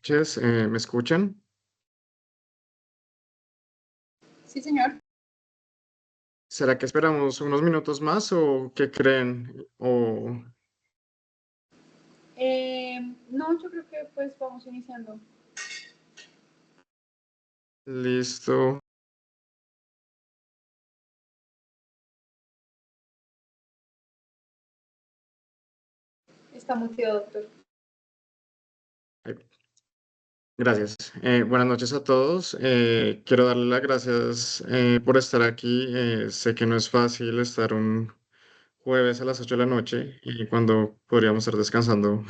noches, ¿me escuchan? Sí, señor. ¿Será que esperamos unos minutos más o qué creen? No, yo creo que pues vamos iniciando. Listo. Está muteado, doctor. Ay, gracias. Buenas noches a todos. Quiero darle las gracias por estar aquí. Sé que no es fácil estar un jueves a las 8 de la noche y cuando podríamos estar descansando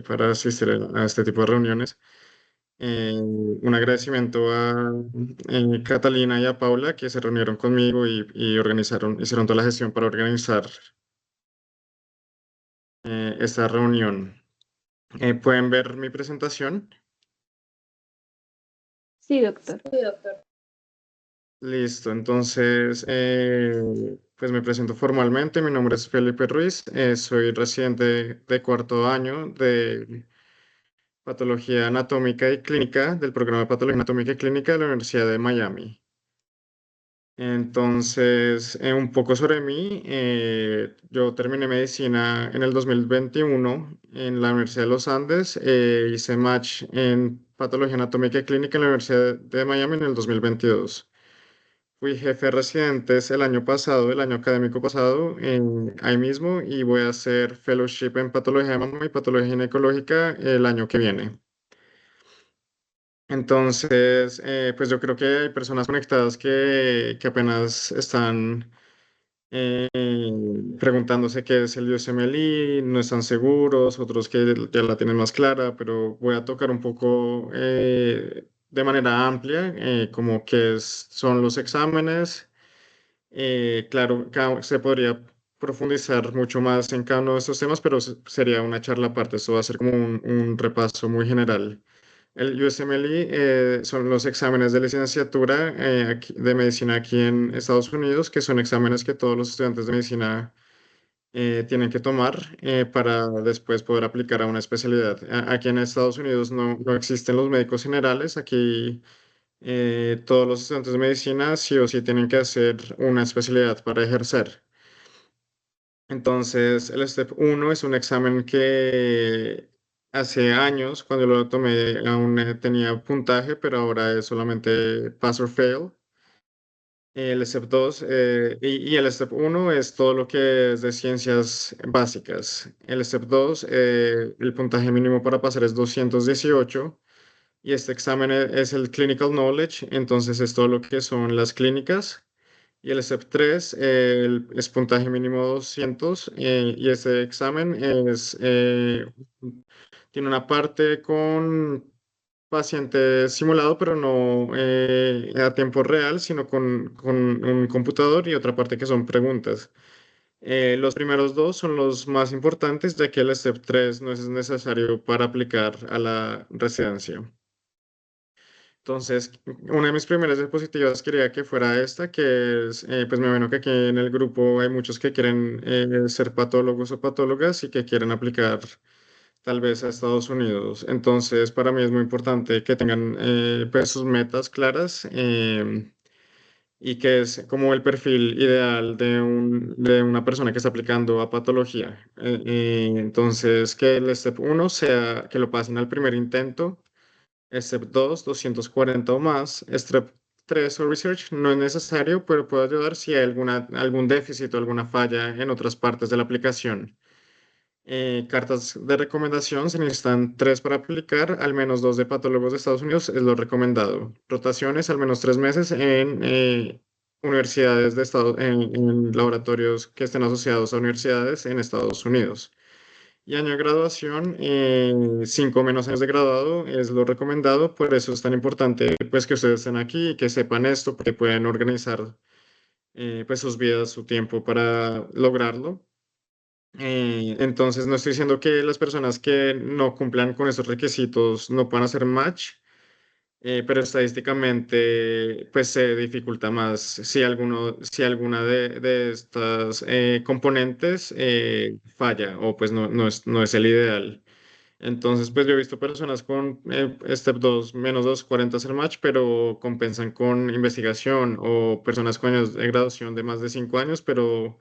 para asistir a este tipo de reuniones. Un agradecimiento a Catalina y a Paula que se reunieron conmigo y hicieron toda la gestión para organizar esta reunión. ¿Pueden ver mi presentación? Sí, doctor. Sí, doctor. Listo, entonces, pues me presento formalmente. Mi nombre es Felipe Ruiz, soy residente de cuarto año de Patología Anatómica y Clínica del programa de Patología Anatómica y Clínica de la Universidad de Miami. Entonces, un poco sobre mí. Yo terminé medicina en el 2021 en la Universidad de los Andes. Hice match en Patología Anatómica y Clínica en la Universidad de Miami en el 2022. Fui jefe de residentes el año pasado, el año académico pasado, ahí mismo, y voy a hacer fellowship en Patología de Mama y Patología Ginecológica el año que viene. Entonces, pues yo creo que hay personas conectadas que apenas están eh, preguntándose qué es el USMLE, no están seguros, otros que ya la tienen más clara, pero voy a tocar un poco de manera amplia como son los exámenes. Claro, se podría profundizar mucho más en cada uno de estos temas, pero sería una charla aparte. Esto va a ser como un repaso muy general. El USMLE son los exámenes de licenciatura de medicina aquí en Estados Unidos, que son exámenes que todos los estudiantes de medicina tienen que tomar para después poder aplicar a una especialidad. Aquí en Estados Unidos no existen los médicos generales. Aquí todos los estudiantes de medicina sí o sí tienen que hacer una especialidad para ejercer. Entonces, el Step 1 es un examen que hace años, cuando lo tomé, aún tenía puntaje, pero ahora es solamente pass or fail. El Step 2 y el Step 1 es todo lo que es de ciencias básicas. El Step 2, el puntaje mínimo para pasar es 218 y este examen es el Clinical Knowledge, entonces es todo lo que son las clínicas. Y el SEP 3 es puntaje mínimo 200 y ese examen tiene una parte con paciente simulado, pero no a tiempo real, sino con un computador y otra parte que son preguntas. Los primeros dos son los más importantes, ya que el SEP 3 no es necesario para aplicar a la residencia. Entonces, una de mis primeras diapositivas quería que fuera esta, que es, pues me imagino que aquí en el grupo hay muchos que quieren ser patólogos o patólogas y que quieren aplicar tal vez a Estados Unidos. Entonces, para mí es muy importante que tengan pues sus metas claras y que es como el perfil ideal de una persona que está aplicando a patología. Entonces, que el step 1 sea que lo pasen al primer intento. Step 2, 240 o más. Step 3 o Research no es necesario, pero puede ayudar si hay algún déficit o alguna falla en otras partes de la aplicación. Cartas de recomendación, se necesitan 3 para aplicar, al menos 2 de patólogos de Estados Unidos es lo recomendado. Rotaciones, al menos 3 meses en universidades en laboratorios que estén asociados a universidades en Estados Unidos. Y año de graduación, 5 menos años de graduado es lo recomendado, por eso es tan importante pues que ustedes estén aquí y que sepan esto, porque pueden organizar pues sus vidas, su tiempo para lograrlo. Entonces no estoy diciendo que las personas que no cumplan con esos requisitos no puedan hacer match, pero estadísticamente pues se dificulta más si alguna de estas componentes falla o pues no es el ideal. Entonces, pues yo he visto personas con Step 2, -2, 40 hacer match, pero compensan con investigación o personas con años de graduación de más de 5 años, pero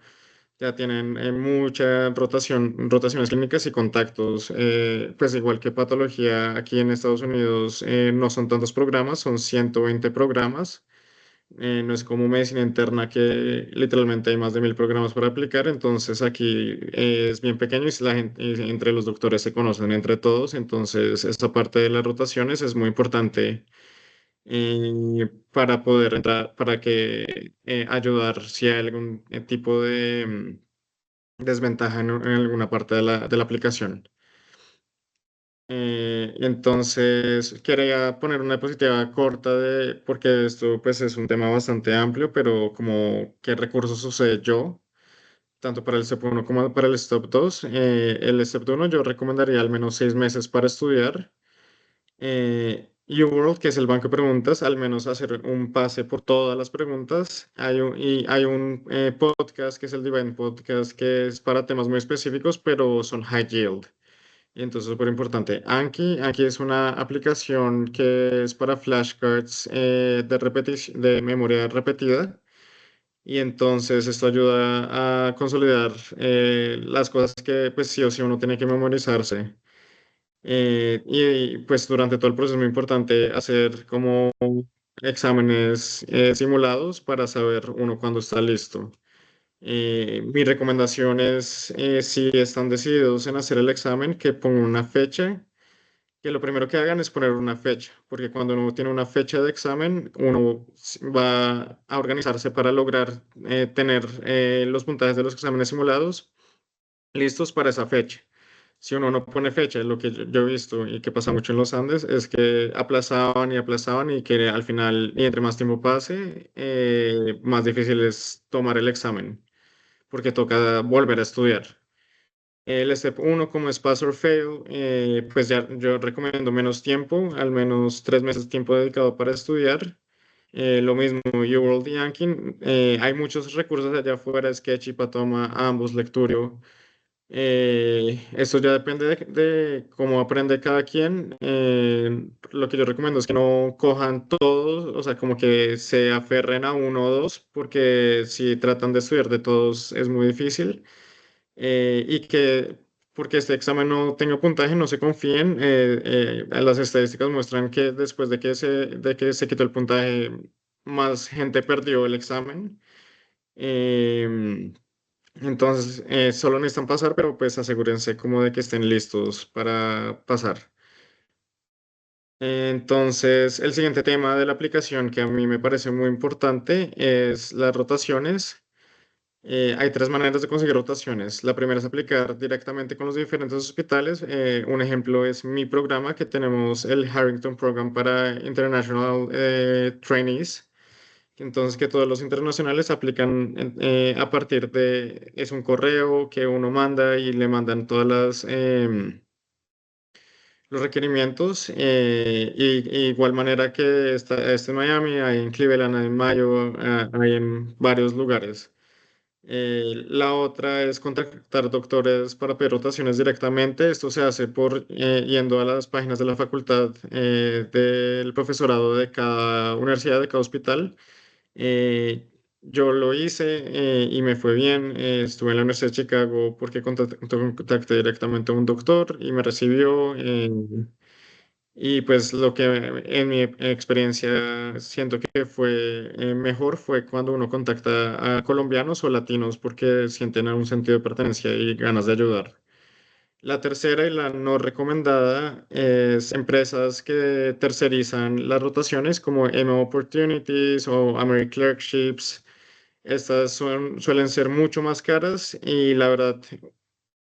ya tienen mucha rotaciones clínicas y contactos. Pues igual que patología, aquí en Estados Unidos no son tantos programas, son 120 programas. No es como medicina interna que literalmente hay más de 1000 programas para aplicar, entonces aquí es bien pequeño y si la gente, y entre los doctores se conocen entre todos, entonces esta parte de las rotaciones es muy importante para poder entrar, para que ayudar si hay algún tipo de desventaja en alguna parte de la aplicación. Entonces, quería poner una diapositiva corta porque esto pues es un tema bastante amplio, pero como qué recursos usé yo, tanto para el Step 1 como para el Step 2. El Step 1 yo recomendaría al menos 6 meses para estudiar. UWorld, que es el banco de preguntas, al menos hacer un pase por todas las preguntas. Hay un podcast que es el Divine Podcast, que es para temas muy específicos, pero son high yield. Y entonces, súper importante. Anki es una aplicación que es para flashcards de memoria repetida. Y entonces esto ayuda a consolidar las cosas que pues sí o sí uno tiene que memorizarse. Y pues durante todo el proceso es muy importante hacer como exámenes simulados para saber uno cuándo está listo. Mi recomendación es, si están decididos en hacer el examen, que pongan una fecha, que lo primero que hagan es poner una fecha, porque cuando uno tiene una fecha de examen, uno va a organizarse para lograr tener los puntajes de los exámenes simulados listos para esa fecha. Si uno no pone fecha, lo que yo he visto y que pasa mucho en los Andes, es que aplazaban y aplazaban y que al final, y entre más tiempo pase, más difícil es tomar el examen, porque toca volver a estudiar. El Step 1 como es Pass or Fail, pues ya yo recomiendo menos tiempo, al menos 3 meses de tiempo dedicado para estudiar. Lo mismo UWorld y Yankin. Hay muchos recursos allá afuera, Sketchy, Patoma, ambos, Lecturio. Eso ya depende de cómo aprende cada quien. Lo que yo recomiendo es que no cojan todos, o sea, como que se aferren a uno o dos, porque si tratan de estudiar de todos es muy difícil. Y que porque este examen no tenga puntaje, no se confíen. Las estadísticas muestran que después de que se quitó el puntaje, más gente perdió el examen. Em, entonces, solo necesitan pasar, pero pues asegúrense como de que estén listos para pasar. Entonces, el siguiente tema de la aplicación que a mí me parece muy importante es las rotaciones. Hay tres maneras de conseguir rotaciones. La primera es aplicar directamente con los diferentes hospitales. Un ejemplo es mi programa, que tenemos el Harrington Program para International Trainees. Entonces, que todos los internacionales aplican a partir es un correo que uno manda y le mandan todas los requerimientos. Y igual manera que este en Miami, hay en Cleveland, hay en Mayo, hay en varios lugares. La otra es contactar doctores para pedir rotaciones directamente. Esto se hace por yendo a las páginas de la facultad del profesorado de cada universidad, de cada hospital. Eh, yo lo hice y me fue bien. Estuve en la Universidad de Chicago porque contacté directamente a un doctor y me recibió. Y pues lo que en mi experiencia siento que fue mejor fue cuando uno contacta a colombianos o latinos porque sienten un sentido de pertenencia y ganas de ayudar. La tercera y la no recomendada es empresas que tercerizan las rotaciones como M Opportunities o American Clerkships. Estas suelen ser mucho más caras y la verdad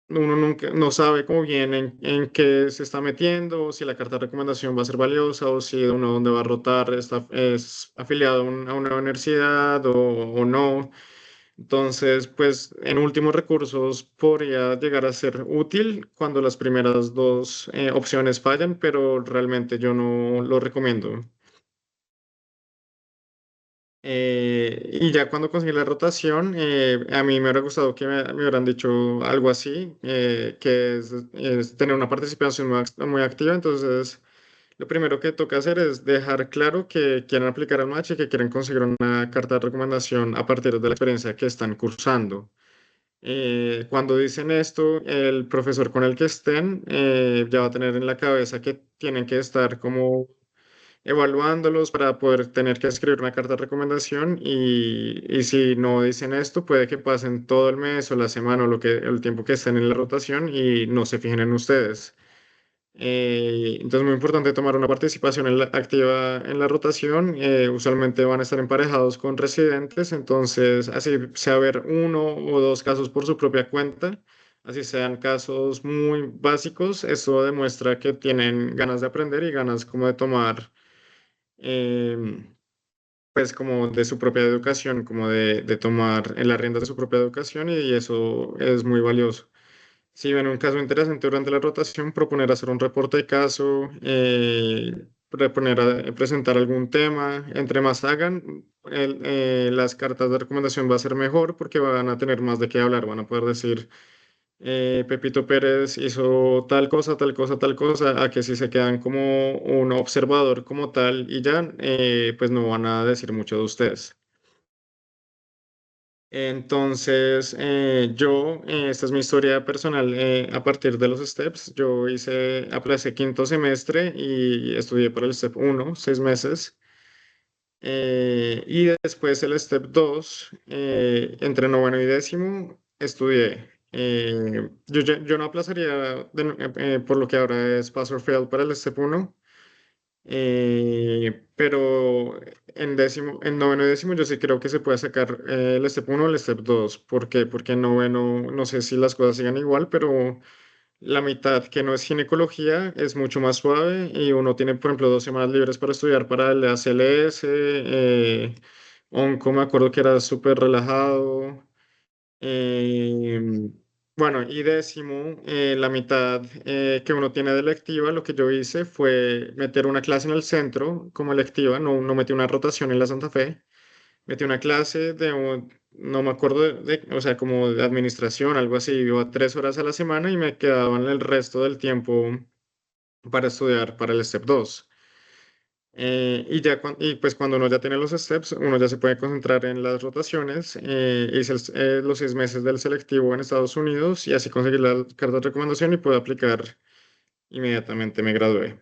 uno nunca no sabe cómo bien en qué se está metiendo, o si la carta de recomendación va a ser valiosa o si uno donde va a rotar es afiliado a una universidad o no. Entonces, pues en últimos recursos podría llegar a ser útil cuando las primeras dos opciones fallan, pero realmente yo no lo recomiendo. Y ya cuando conseguí la rotación, a mí me hubiera gustado que me hubieran dicho algo así, que es tener una participación muy activa. Entonces, lo primero que toca hacer es dejar claro que quieren aplicar al match y que quieren conseguir una carta de recomendación a partir de la experiencia que están cursando. Cuando dicen esto, el profesor con el que estén ya va a tener en la cabeza que tienen que estar como evaluándolos para poder tener que escribir una carta de recomendación y si no dicen esto, puede que pasen todo el mes o la semana o el tiempo que estén en la rotación y no se fijen en ustedes. Entonces, muy importante tomar una participación activa en la rotación. Usualmente van a estar emparejados con residentes, entonces así sea ver uno o dos casos por su propia cuenta, así sean casos muy básicos. Eso demuestra que tienen ganas de aprender y ganas como de tomar, em, pues como de su propia educación, como de tomar en las riendas de su propia educación y eso es muy valioso. Si ven un caso interesante durante la rotación, proponer hacer un reporte de caso, proponer presentar algún tema. Entre más hagan, las cartas de recomendación va a ser mejor porque van a tener más de qué hablar. Van a poder decir, Pepito Pérez hizo tal cosa, tal cosa, tal cosa, a que si se quedan como un observador como tal y ya, pues no van a decir mucho de ustedes. Entonces, esta es mi historia personal a partir de los steps. Yo aplacé quinto semestre y estudié para el step uno 6 meses. Y después el step 2 entre noveno y décimo, estudié. Yo no aplazaría por lo que ahora es pass or fail para el step uno. Pero en noveno y décimo yo sí creo que se puede sacar el step uno o el step 2. ¿Por qué? Porque en noveno no sé si las cosas sigan igual, pero la mitad que no es ginecología es mucho más suave y uno tiene, por ejemplo, 2 semanas libres para estudiar para el ACLS. Onco me acuerdo que era súper relajado. Bueno, y décimo, la mitad que uno tiene de electiva, lo que yo hice fue meter una clase en el centro como electiva, no metí una rotación en la Santa Fe, metí una clase no me acuerdo o sea, como de administración, algo así, iba 3 horas a la semana y me quedaban el resto del tiempo para estudiar para el Step 2. Y pues cuando uno ya tiene los steps, uno ya se puede concentrar en las rotaciones. Hice los 6 meses del selectivo en Estados Unidos y así conseguí la carta de recomendación y pude aplicar inmediatamente. Me gradué.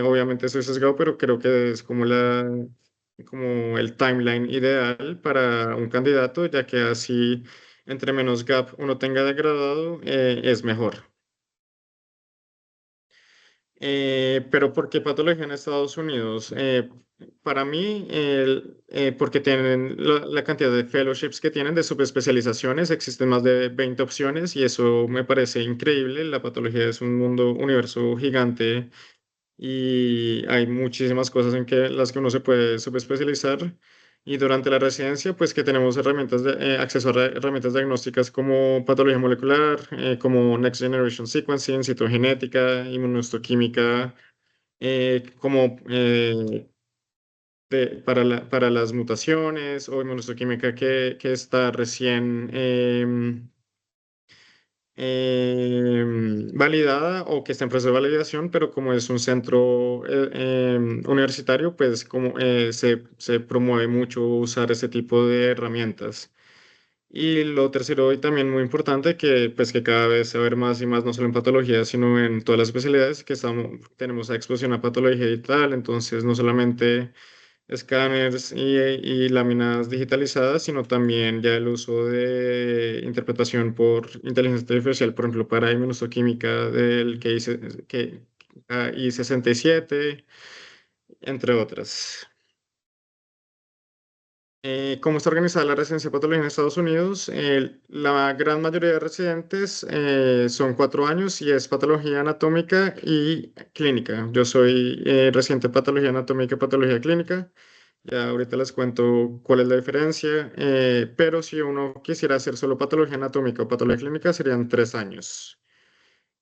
Obviamente estoy sesgado, pero creo que es como el timeline ideal para un candidato, ya que así entre menos gap uno tenga de graduado, es mejor. Pero ¿por qué patología en Estados Unidos? Para mí, porque tienen la cantidad de fellowships que tienen de subespecializaciones, existen más de 20 opciones y eso me parece increíble. La patología es un mundo, universo gigante y hay muchísimas cosas en las que uno se puede subespecializar. Y durante la residencia, pues que tenemos acceso a herramientas diagnósticas como patología molecular, como Next Generation Sequencing, citogenética, inmunohistoquímica, como para las mutaciones o inmunohistoquímica que está recién validada o que está en proceso de validación, pero como es un centro universitario, pues como se promueve mucho usar ese tipo de herramientas. Y lo tercero y también muy importante, que pues que cada vez se va a ver más y más, no solo en patología, sino en todas las especialidades, que tenemos exposición a patología y tal, entonces no solamente escáneres y láminas digitalizadas, sino también ya el uso de interpretación por inteligencia artificial, por ejemplo, para inmunohistoquímica del KI67, entre otras. ¿Cómo está organizada la residencia de patología en Estados Unidos? La gran mayoría de residentes son 4 años y es patología anatómica y clínica. Yo soy residente de patología anatómica y patología clínica. Ya ahorita les cuento cuál es la diferencia, pero si uno quisiera hacer solo patología anatómica o patología clínica serían 3 años.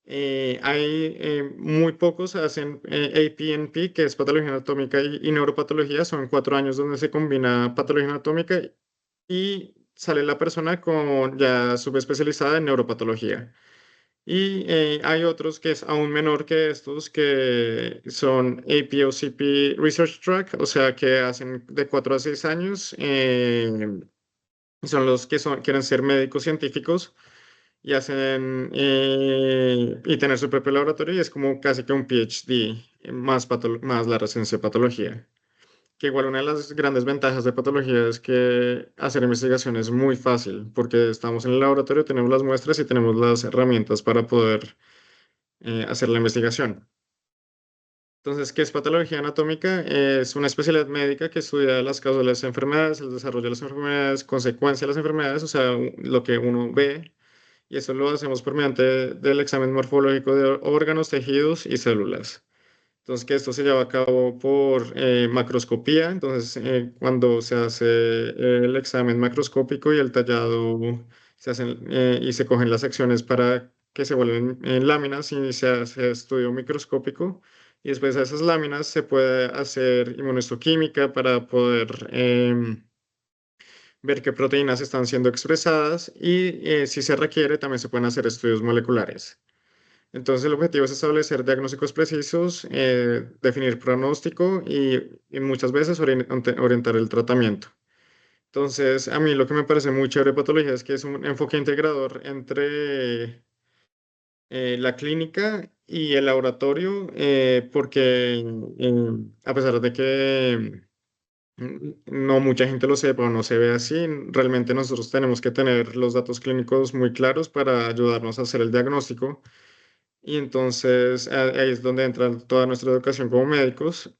Hay muy pocos hacen APNP, que es patología anatómica y neuropatología. Son 4 años donde se combina patología anatómica y sale la persona con ya subespecializada en neuropatología. Y hay otros que es aún menor que estos, que son APOCP Research Track, o sea, que hacen de 4 a 6 años. Son los que quieren ser médicos científicos y hacen y tener su propio laboratorio, y es como casi que un PhD más, más la residencia de patología. Que igual una de las grandes ventajas de patología es que hacer investigación es muy fácil, porque estamos en el laboratorio, tenemos las muestras y tenemos las herramientas para poder hacer la investigación. Entonces, ¿qué es patología anatómica? Es una especialidad médica que estudia las causas de las enfermedades, el desarrollo de las enfermedades, consecuencias de las enfermedades, o sea, lo que uno ve, y eso lo hacemos por mediante del examen morfológico de órganos, tejidos y células. Entonces, que esto se lleva a cabo por macroscopía. Entonces, cuando se hace el examen macroscópico y el tallado, se hacen y se cogen las secciones para que se vuelvan en láminas y se hace estudio microscópico. Y después de esas láminas se puede hacer inmunohistoquímica para poder ver qué proteínas están siendo expresadas y si se requiere también se pueden hacer estudios moleculares. Entonces, el objetivo es establecer diagnósticos precisos, definir pronóstico y muchas veces orientar el tratamiento. Entonces, a mí lo que me parece muy chévere de patología es que es un enfoque integrador entre la clínica y el laboratorio, porque a pesar de que no mucha gente lo sepa o no se ve así, realmente nosotros tenemos que tener los datos clínicos muy claros para ayudarnos a hacer el diagnóstico. Y entonces ahí es donde entra toda nuestra educación como médicos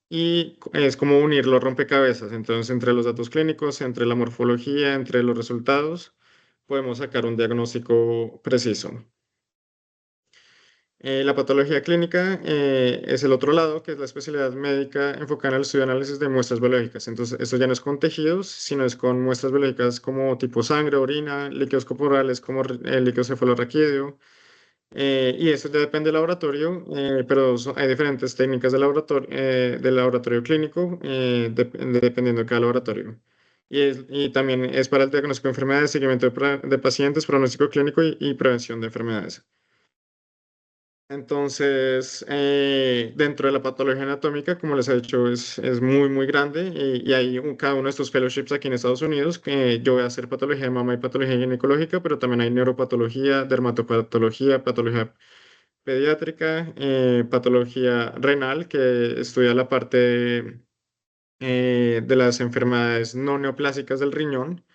y es como unir los rompecabezas. Entonces, entre los datos clínicos, entre la morfología, entre los resultados, podemos sacar un diagnóstico preciso. La patología clínica es el otro lado, que es la especialidad médica enfocada en el estudio y análisis de muestras biológicas. Entonces, esto ya no es con tejidos, sino es con muestras biológicas como tipo sangre, orina, líquidos corporales como líquido cefalorraquídeo. Y eso ya depende del laboratorio, pero hay diferentes técnicas del laboratorio clínico, dependiendo de cada laboratorio. Y también es para el diagnóstico de enfermedades, seguimiento de pacientes, pronóstico clínico y prevención de enfermedades. Entonces, dentro de la patología anatómica, como les he dicho, es muy, muy grande y hay cada uno de estos fellowships aquí en Estados Unidos, que yo voy a hacer patología de mama y patología ginecológica, pero también hay neuropatología, dermatopatología, patología pediátrica, patología renal, que estudia la parte de las enfermedades no neoplásicas del riñón,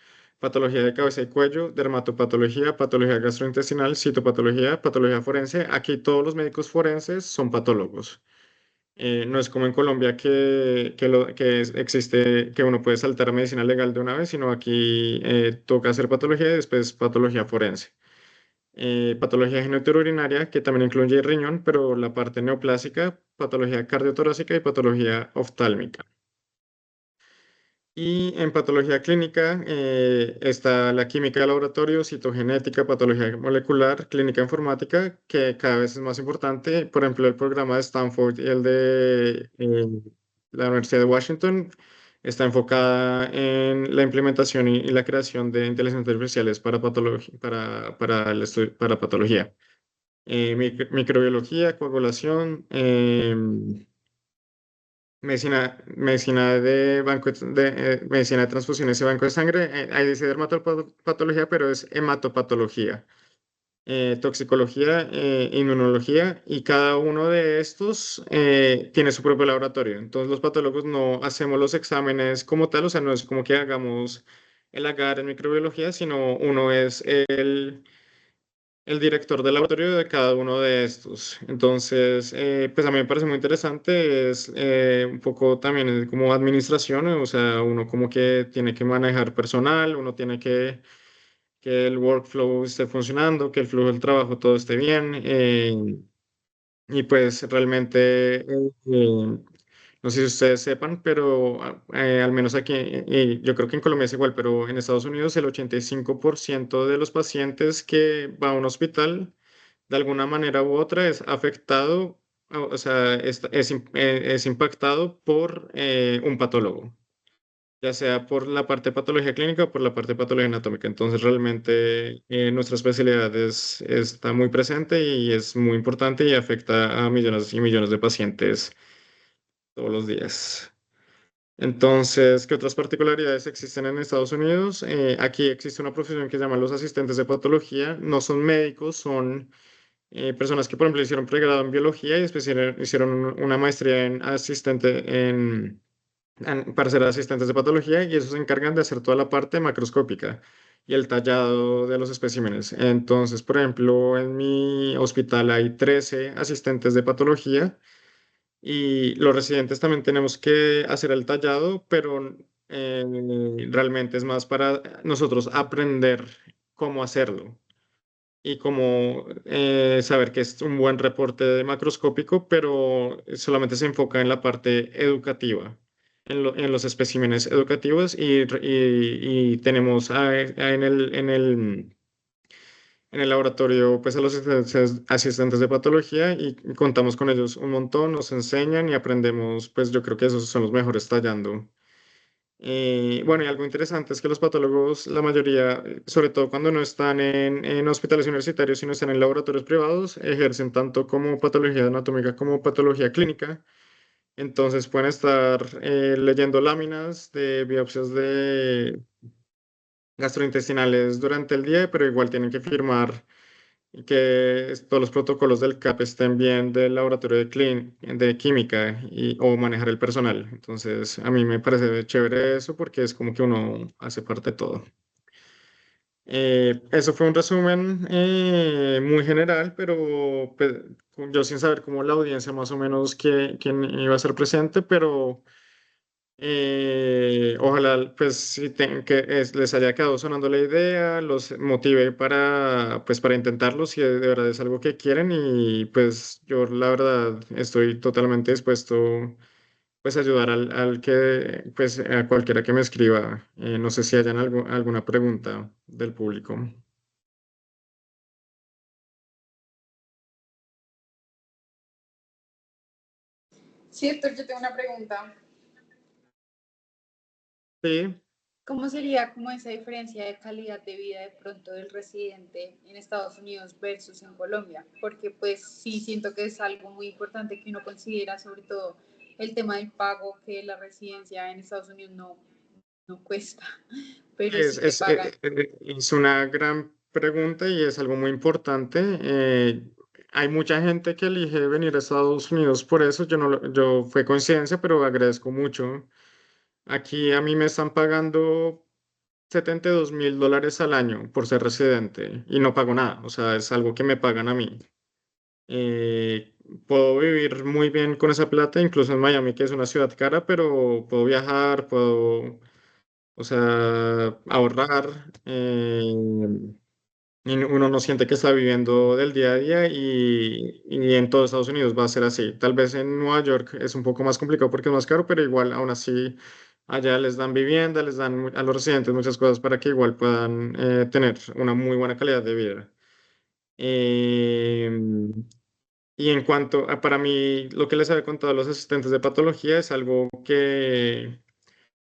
patología de cabeza y cuello, dermatopatología, patología gastrointestinal, citopatología, patología forense. Aquí todos los médicos forenses son patólogos. No es como en Colombia existe que uno puede saltar a medicina legal de una vez, sino aquí toca hacer patología y después patología forense. Patología genitourinaria, que también incluye el riñón, pero la parte neoplásica, patología cardiotorácica y patología oftálmica. Y en patología clínica está la química de laboratorio, citogenética, patología molecular, clínica informática, que cada vez es más importante. Por ejemplo, el programa de Stanford y el de la Universidad de Washington está enfocada en la implementación y la creación de inteligencias artificiales para para patología. Microbiología, coagulación, medicina de medicina de transfusiones y banco de sangre. Ahí dice dermatopatología, pero es hematopatología. Toxicología, inmunología, y cada uno de estos tiene su propio laboratorio. Entonces los patólogos no hacemos los exámenes como tal, o sea, no es como que hagamos el agar en microbiología, sino uno es el director del laboratorio de cada uno de estos. Entonces, pues a mí me parece muy interesante, es un poco también como administración, o sea, uno como que tiene que manejar personal, uno tiene que el workflow esté funcionando, que el flujo del trabajo todo esté bien, y pues realmente, no sé si ustedes sepan, pero al menos aquí, y yo creo que en Colombia es igual, pero en Estados Unidos el 85% de los pacientes que va a un hospital de alguna manera u otra es afectado, o sea, es impactado por un patólogo, ya sea por la parte de patología clínica o por la parte de patología anatómica. Entonces, realmente nuestra especialidad está muy presente y es muy importante y afecta a millones y millones de pacientes todos los días. Entonces, ¿qué otras particularidades existen en Estados Unidos? Aquí existe una profesión que se llama los asistentes de patología. No son médicos, son personas que, por ejemplo, hicieron pregrado en biología y hicieron una maestría en para ser asistentes de patología y esos se encargan de hacer toda la parte macroscópica y el tallado de los especímenes. Entonces, por ejemplo, en mi hospital hay 13 asistentes de patología y los residentes también tenemos que hacer el tallado, pero realmente es más para nosotros aprender cómo hacerlo y cómo saber que es un buen reporte macroscópico, pero solamente se enfoca en la parte educativa, en los especímenes educativos y tenemos en el laboratorio pues a los asistentes de patología y contamos con ellos un montón, nos enseñan y aprendemos, pues yo creo que esos son los mejores tallando. Bueno, y algo interesante es que los patólogos, la mayoría, sobre todo cuando no están en hospitales universitarios, sino están en laboratorios privados, ejercen tanto como patología anatómica como patología clínica. Entonces pueden estar leyendo láminas de biopsias de gastrointestinales durante el día, pero igual tienen que firmar que todos los protocolos del CAP estén bien del laboratorio de química o manejar el personal. Entonces, a mí me parece chévere eso porque es como que uno hace parte de todo. Eso fue un resumen muy general, pero pues, yo sin saber cómo la audiencia más o menos quién iba a ser presente, pero ojalá pues sí les haya quedado sonando la idea, los motive pues, para intentarlo si de verdad es algo que quieren y pues yo la verdad estoy totalmente dispuesto pues a ayudar al que pues a cualquiera que me escriba. No sé si hayan alguna pregunta del público. Cierto, yo tengo una pregunta. Sí, ¿Cómo sería como esa diferencia de calidad de vida de pronto del residente en Estados Unidos versus en Colombia? Porque pues sí siento que es algo muy importante que uno considera, sobre todo el tema del pago, que la residencia en Estados Unidos no cuesta, pero es, sí te es, pagan. es una gran pregunta y es algo muy importante. Hay mucha gente que elige venir a Estados Unidos por eso. Yo no, yo fue coincidencia, pero agradezco mucho. Aquí a mí me están pagando $72,000 al año por ser residente y no pago nada. O sea, es algo que me pagan a mí. Eh, Puedo vivir muy bien con esa plata, incluso en Miami, que es una ciudad cara, pero puedo viajar, puedo, o sea, ahorrar. Y uno no siente que está viviendo del día a día y en todo Estados Unidos va a ser así. Tal vez en Nueva York es un poco más complicado porque es más caro, pero igual aún así allá les dan vivienda, les dan a los residentes muchas cosas para que igual puedan tener una muy buena calidad de vida. Eh, y en cuanto a, para mí, lo que les había contado a los asistentes de patología es algo que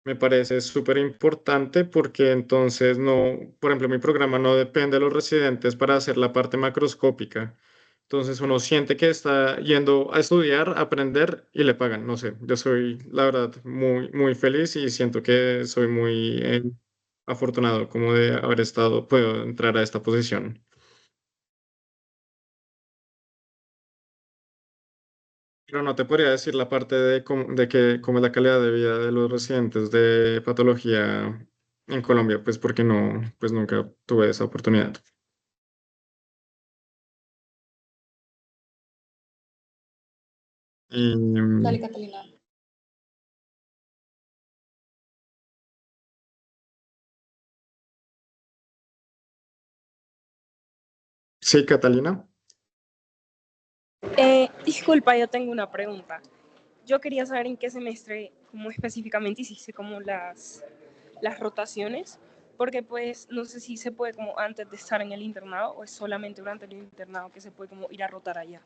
me parece súper importante porque entonces no, por ejemplo, mi programa no depende de los residentes para hacer la parte macroscópica. Entonces uno siente que está yendo a estudiar, a aprender y le pagan. No sé, yo soy la verdad muy, muy feliz y siento que soy muy afortunado como de haber estado, puedo entrar a esta posición. Pero no te podría decir la parte cómo es la calidad de vida de los residentes de patología en Colombia, pues porque no, pues nunca tuve esa oportunidad. Y, Dale, Catalina. Sí, Catalina. Disculpa, yo tengo una pregunta. Yo quería saber en qué semestre, como específicamente hiciste como las rotaciones, porque pues no sé si se puede como antes de estar en el internado o es solamente durante el internado que se puede como ir a rotar allá.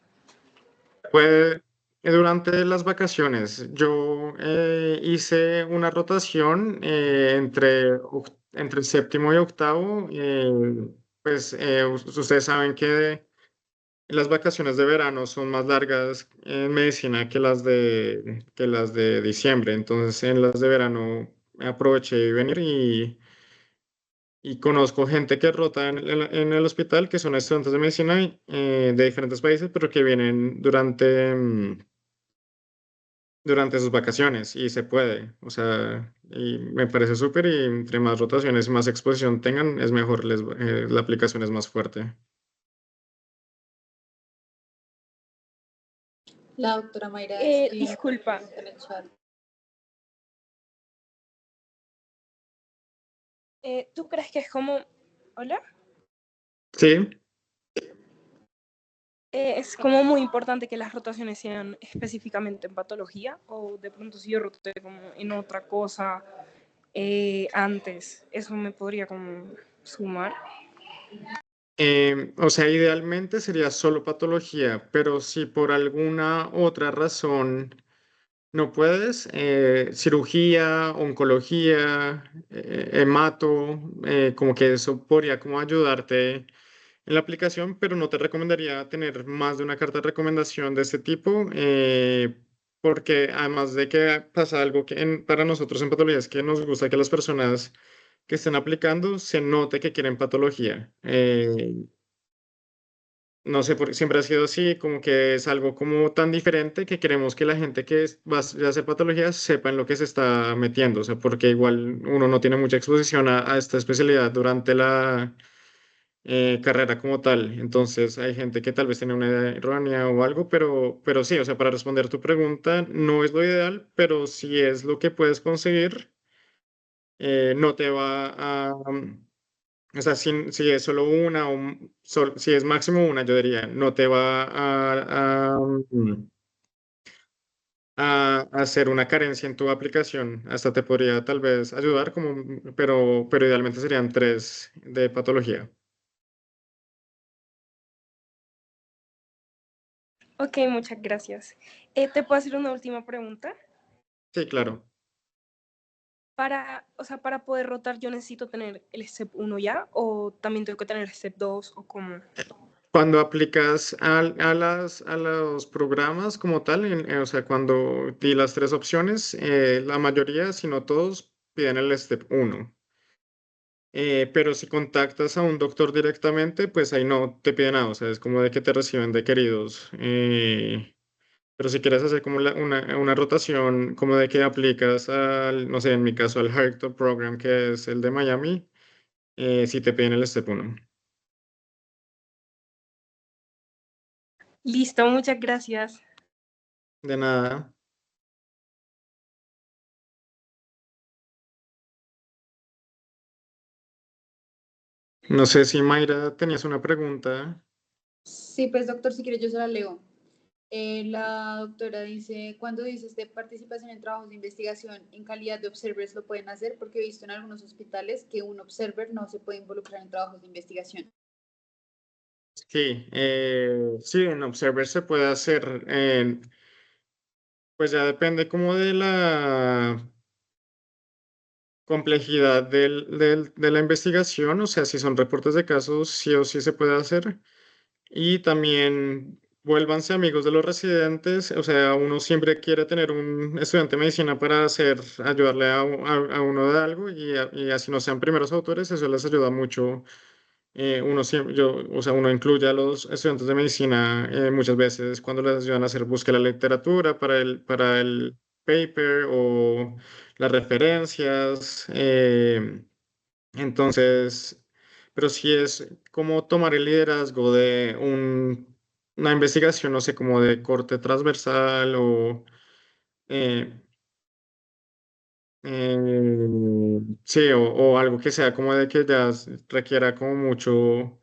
Fue durante las vacaciones. Yo hice una rotación entre séptimo y octavo. Pues ustedes saben que las vacaciones de verano son más largas en medicina que las de diciembre. Entonces, en las de verano aproveché de venir y conozco gente que rota en el hospital, que son estudiantes de medicina de diferentes países, pero que vienen durante sus vacaciones y se puede. O sea, y me parece súper y entre más rotaciones y más exposición tengan, es mejor, la aplicación es más fuerte. La doctora Mayra escribió una Disculpa, pregunta en el chat. ¿tú crees que es como... Hola? Sí. Es como muy importante que las rotaciones sean específicamente en patología o de pronto si yo roté como en otra cosa antes, eso me podría como sumar. O sea, idealmente sería solo patología, pero si por alguna otra razón no puedes, cirugía, oncología, hemato, como que eso podría como ayudarte en la aplicación, pero no te recomendaría tener más de una carta de recomendación de este tipo, porque además de que pasa algo para nosotros en patología es que nos gusta que las personas que estén aplicando se note que quieren patología. No sé, siempre ha sido así, como que es algo como tan diferente que queremos que la gente que va a hacer patología sepa en lo que se está metiendo, o sea, porque igual uno no tiene mucha exposición a esta especialidad durante la carrera como tal. Entonces hay gente que tal vez tiene una idea errónea o algo, pero sí, o sea, para responder tu pregunta, no es lo ideal, pero si es lo que puedes conseguir, no te va a... O sea, si es solo una o si es máximo una, yo diría, no te va a hacer una carencia en tu aplicación. Hasta te podría tal vez ayudar, pero idealmente serían tres de patología. Ok, muchas gracias. ¿Te puedo hacer una última pregunta? Sí, claro. O sea, para poder rotar yo necesito tener el STEP 1 ya o también tengo que tener el STEP 2 o cómo. Cuando aplicas a los programas como tal, o sea, cuando di las tres opciones, la mayoría, si no todos, piden el Step 1. Pero si contactas a un doctor directamente, pues ahí no te piden nada, o sea, es como de que te reciben de queridos. Pero si quieres hacer como una rotación, como de que aplicas no sé, en mi caso al Heart Program, que es el de Miami, sí te piden el Step 1. Listo, muchas gracias. De nada. No sé si Mayra tenías una pregunta. Sí, pues doctor, si quiere yo se la leo. La doctora dice, cuando dices de participación en trabajos de investigación en calidad de observers lo pueden hacer porque he visto en algunos hospitales que un observer no se puede involucrar en trabajos de investigación. Sí, sí, en Observer se puede hacer, pues ya depende como de la complejidad de la investigación, o sea, si son reportes de casos, sí o sí se puede hacer. Y también vuélvanse amigos de los residentes, o sea, uno siempre quiere tener un estudiante de medicina para ayudarle a uno de algo y así no sean primeros autores, eso les ayuda mucho. Uno siempre, o sea, uno incluye a los estudiantes de medicina muchas veces cuando les ayudan a hacer búsqueda de la literatura para el paper o las referencias. Entonces, pero si es como tomar el liderazgo de una investigación, no sé, como de corte transversal eh, sí, o algo que sea como de que ya requiera como mucho.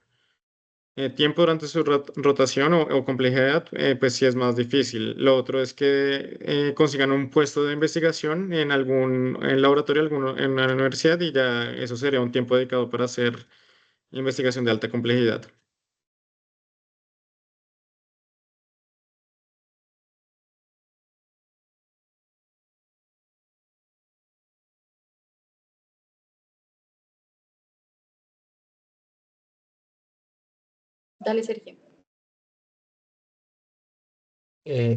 tiempo durante su rotación o complejidad, pues sí es más difícil. Lo otro es que consigan un puesto de investigación en algún en laboratorio, en una universidad y ya eso sería un tiempo dedicado para hacer investigación de alta complejidad. Dale, Sergio.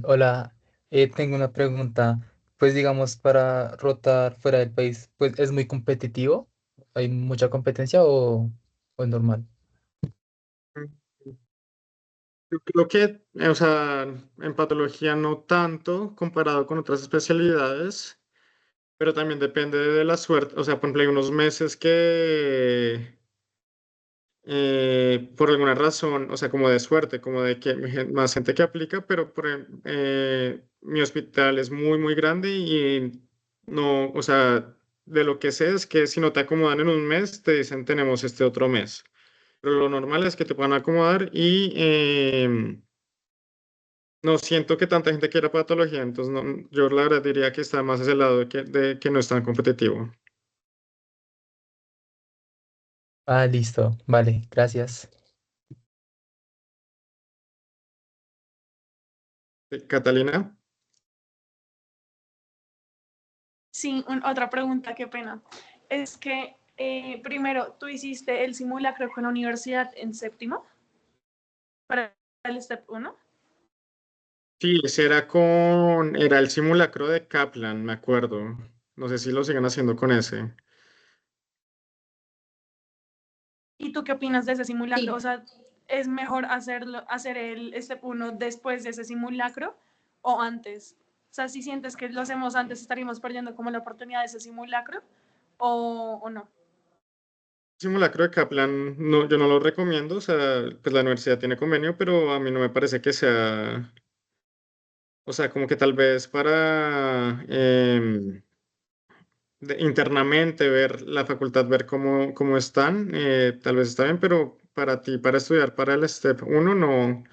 Hola, tengo una pregunta. Pues digamos, para rotar fuera del país, pues es muy competitivo. ¿Hay mucha competencia o es normal? Yo creo que, o sea, en patología no tanto comparado con otras especialidades, pero también depende de la suerte. O sea, por ejemplo, hay unos meses que por alguna razón, o sea, como de suerte, como de que más gente que aplica, pero mi hospital es muy, muy grande y no, o sea, de lo que sé es que si no te acomodan en un mes, te dicen tenemos este otro mes. Pero lo normal es que te puedan acomodar y no siento que tanta gente quiera patología, entonces no, yo la verdad diría que está más hacia el lado de que no es tan competitivo. Ah, listo. Vale, gracias. Catalina. Sí, otra pregunta, qué pena. Es que primero, ¿tú hiciste el simulacro con la universidad en séptimo para el step uno? Sí, ese era el simulacro de Kaplan, me acuerdo. No sé si lo siguen haciendo con ese. ¿Y tú qué opinas de ese simulacro? Sí, O sea, ¿es mejor hacer el step uno después de ese simulacro o antes? O sea, si sientes que lo hacemos antes, estaríamos perdiendo como la oportunidad de ese simulacro o no. Simulacro de Kaplan, no, yo no lo recomiendo, o sea, pues la universidad tiene convenio, pero a mí no me parece que sea, o sea, como que tal vez para internamente ver la facultad, ver cómo están, tal vez está bien, pero para ti, para estudiar para el Step uno no,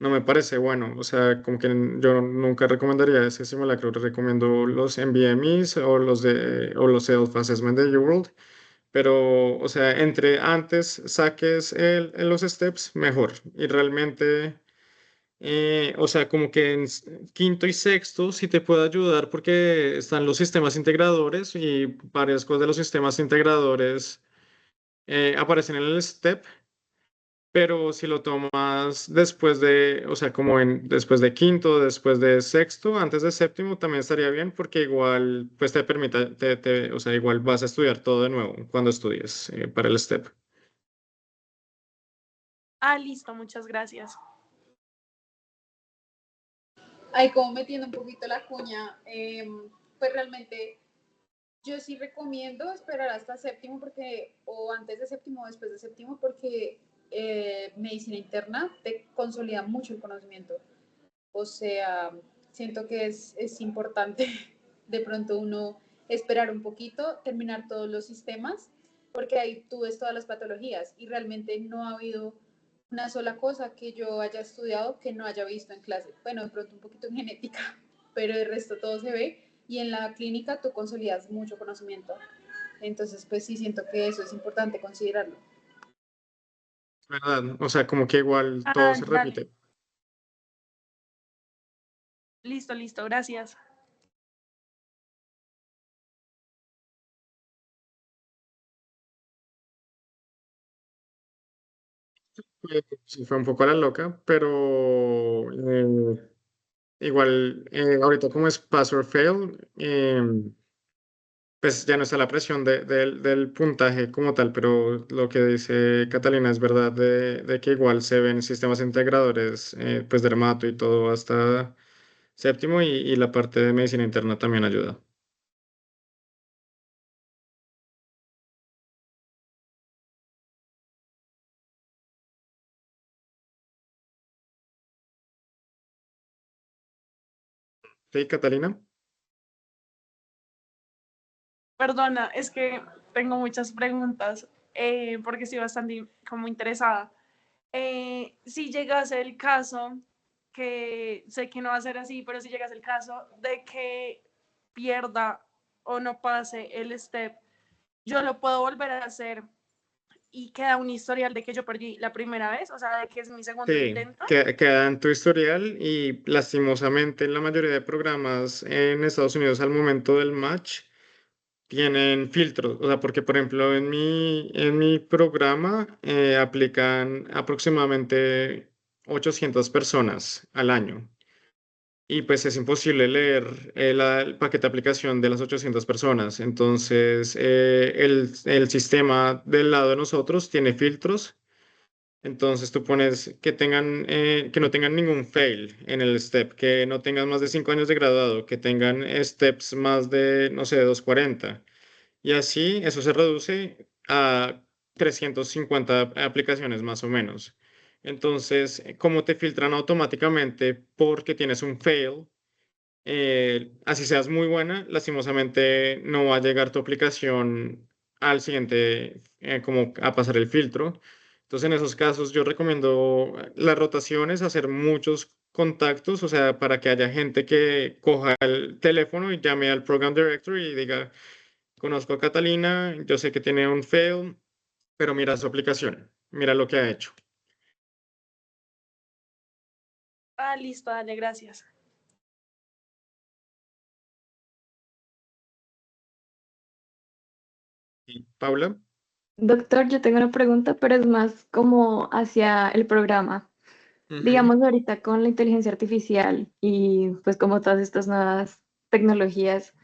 no me parece bueno, o sea, como que yo nunca recomendaría ese simulacro, recomiendo los NBMEs o los Self-Assessment de UWorld. Pero, o sea, entre antes saques los steps, mejor. Y realmente, o sea, como que en quinto y sexto sí te puede ayudar porque están los sistemas integradores y varias cosas de los sistemas integradores aparecen en el step. Pero si lo tomas después de, o sea, después de quinto, después de sexto, antes de séptimo, también estaría bien porque igual, pues te permite, o sea, igual vas a estudiar todo de nuevo cuando estudies para el STEP. Ah, listo, muchas gracias. ahí como metiendo un poquito la cuña, pues realmente yo sí recomiendo esperar hasta séptimo porque, o antes de séptimo o después de séptimo, porque medicina interna te consolida mucho el conocimiento. O sea, siento que es importante de pronto uno esperar un poquito, terminar todos los sistemas, porque ahí tú ves todas las patologías y realmente no ha habido una sola cosa que yo haya estudiado que no haya visto en clase. Bueno, de pronto un poquito en genética, pero el resto todo se ve y en la clínica tú consolidas mucho conocimiento. Entonces, pues sí, siento que eso es importante considerarlo. ¿Verdad? O sea, como que igual todo Ah, se dale. repite. Listo, listo, gracias. Sí, fue un poco a la loca, pero igual, ahorita como es pass or fail, pues ya no está la presión del puntaje como tal, pero lo que dice Catalina es verdad de que igual se ven sistemas integradores, pues dermato y todo hasta séptimo y la parte de medicina interna también ayuda. Sí, Catalina. Perdona, es que tengo muchas preguntas porque estoy bastante como interesada. si llegase el caso, que sé que no va a ser así, pero si llegase el caso de que pierda o no pase el step, yo lo puedo volver a hacer y queda un historial de que yo perdí la primera vez, o sea, de que es mi segundo Sí, intento. queda en tu historial y lastimosamente en la mayoría de programas en Estados Unidos al momento del match tienen filtros, o sea, porque por ejemplo en mi programa aplican aproximadamente 800 personas al año y pues es imposible leer el paquete de aplicación de las 800 personas. Entonces el sistema del lado de nosotros tiene filtros. Entonces tú pones que tengan, que no tengan ningún fail en el step, que no tengan más de 5 años de graduado, que tengan steps más de, no sé, 240. Y así eso se reduce a 350 aplicaciones más o menos. Entonces, ¿cómo te filtran automáticamente porque tienes un fail? Así seas muy buena, lastimosamente no va a llegar tu aplicación al siguiente, como a pasar el filtro. Entonces, en esos casos, yo recomiendo las rotaciones, hacer muchos contactos, o sea, para que haya gente que coja el teléfono y llame al Program Director y diga, conozco a Catalina, yo sé que tiene un fail, pero mira su aplicación, mira lo que ha hecho. Ah, listo, dale, gracias. Paula. Doctor, yo tengo una pregunta, pero es más como hacia el programa. Ujú. Digamos ahorita con la inteligencia artificial y pues como todas estas nuevas tecnologías,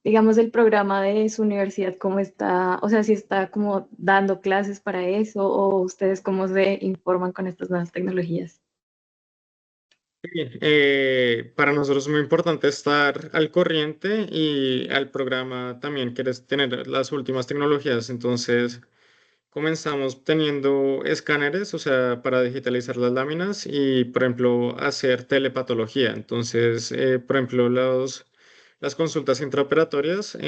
digamos el programa de su universidad, ¿cómo está? O sea, si está como dando clases para eso o ustedes cómo se informan con estas nuevas tecnologías. Sí, para nosotros es muy importante estar al corriente y al programa también quieres tener las últimas tecnologías. Entonces, comenzamos teniendo escáneres, o sea, para digitalizar las láminas y, por ejemplo, hacer telepatología. Entonces, por ejemplo, las consultas intraoperatorias,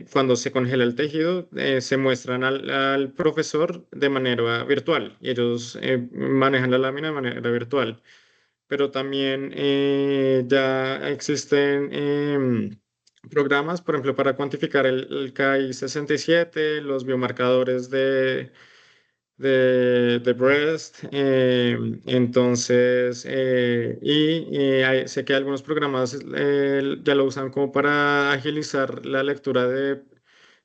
cuando se congela el tejido, se muestran al profesor de manera virtual y ellos manejan la lámina de manera virtual, pero también ya existen programas, por ejemplo, para cuantificar el KI67, los biomarcadores de breast. Entonces, sé que algunos programas ya lo usan como para agilizar la lectura de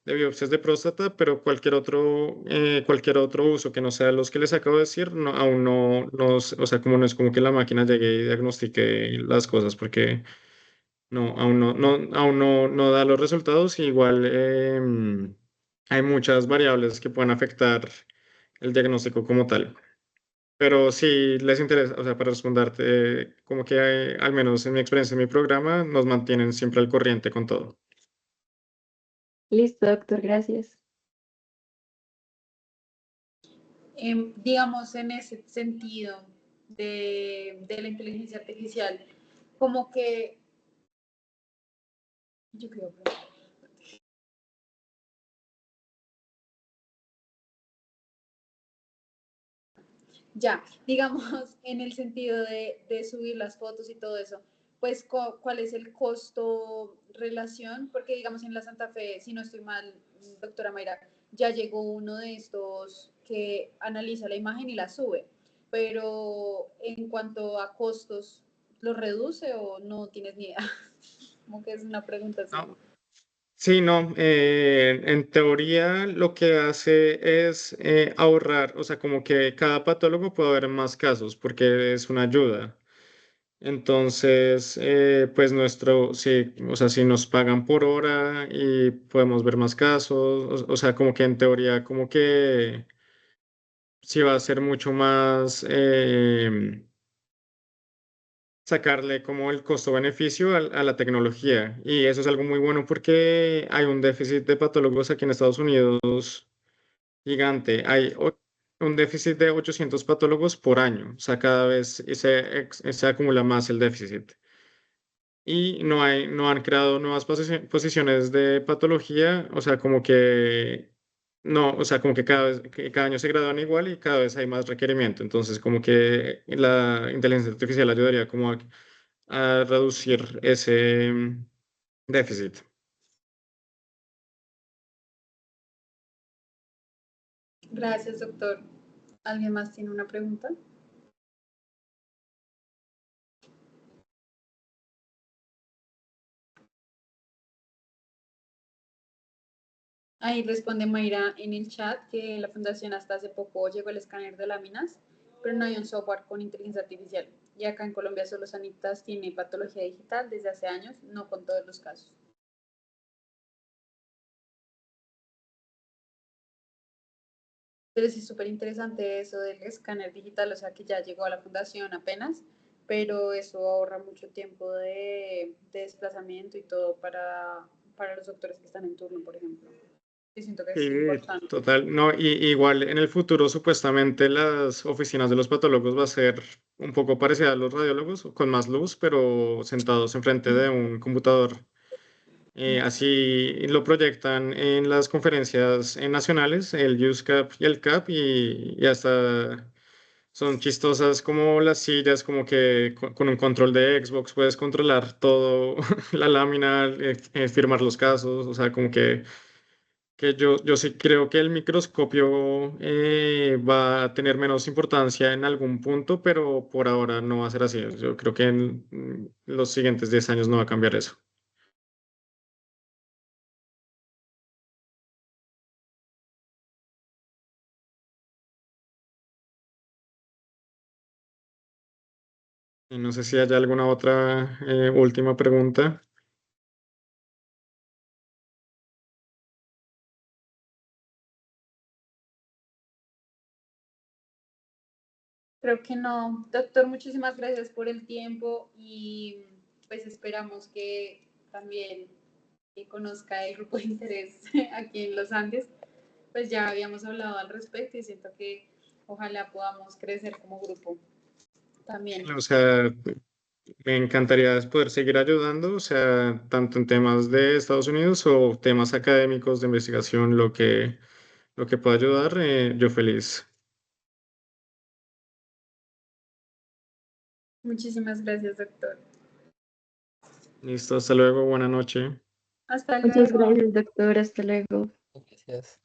biopsias de próstata, pero cualquier otro uso que no sea los que les acabo de decir, no, aún o sea, como no es como que la máquina llegue y diagnostique las cosas, porque no, aún no da los resultados. Igual hay muchas variables que pueden afectar el diagnóstico como tal. Pero si les interesa, o sea, para responderte, como que al menos en mi experiencia en mi programa, nos mantienen siempre al corriente con todo. Listo, doctor, gracias. Digamos, en ese sentido de la inteligencia artificial, como que, yo creo que, ya, digamos, en el sentido de subir las fotos y todo eso, pues, ¿cuál es el costo-relación? Porque, digamos, en la Santa Fe, si no estoy mal, doctora Mayra, ya llegó uno de estos que analiza la imagen y la sube, pero en cuanto a costos, ¿lo reduce o no tienes ni idea? Como que es una pregunta así. No. Sí, no, en teoría lo que hace es ahorrar, o sea, como que cada patólogo puede haber más casos porque es una ayuda. Entonces, pues sí, o sea, si nos pagan por hora y podemos ver más casos, o sea, como que en teoría, como que sí va a ser mucho más sacarle como el costo-beneficio a la tecnología. Y eso es algo muy bueno porque hay un déficit de patólogos aquí en Estados Unidos gigante. Hay un déficit de 800 patólogos por año. O sea, cada vez se acumula más el déficit. Y no han creado nuevas posiciones de patología, o sea, como que No, o sea, como que cada año se gradúan igual y cada vez hay más requerimiento. Entonces, como que la inteligencia artificial ayudaría como a reducir ese déficit. Gracias, doctor. ¿Alguien más tiene una pregunta? Ahí responde Mayra en el chat que la fundación hasta hace poco llegó el escáner de láminas, pero no hay un software con inteligencia artificial. Y acá en Colombia solo Sanitas tiene patología digital desde hace años, no con todos los casos. Pero sí es súper interesante eso del escáner digital, o sea que ya llegó a la fundación apenas, pero eso ahorra mucho tiempo de desplazamiento y todo para los doctores que están en turno, por ejemplo. Sí, siento que Sí, es importante. total. No, igual en el futuro supuestamente las oficinas de los patólogos va a ser un poco parecida a los radiólogos, con más luz, pero sentados enfrente de un computador. Así lo proyectan en las conferencias nacionales, el USCAP y el CAP, y hasta son chistosas como las sillas, como que con un control de Xbox puedes controlar todo, la lámina, firmar los casos, o sea, como que yo sí creo que el microscopio va a tener menos importancia en algún punto, pero por ahora no va a ser así. Yo creo que en los siguientes 10 años no va a cambiar eso. Y no sé si hay alguna otra última pregunta. Creo que no. Doctor, muchísimas gracias por el tiempo y pues esperamos que también conozca el grupo de interés aquí en los Andes. Pues ya habíamos hablado al respecto y siento que ojalá podamos crecer como grupo también. O sea, me encantaría poder seguir ayudando, o sea, tanto en temas de Estados Unidos o temas académicos de investigación, lo que pueda ayudar, yo feliz. Muchísimas gracias, doctor. Listo, hasta luego, buena noche. Hasta Muchas luego. gracias, doctor. Hasta luego. Gracias.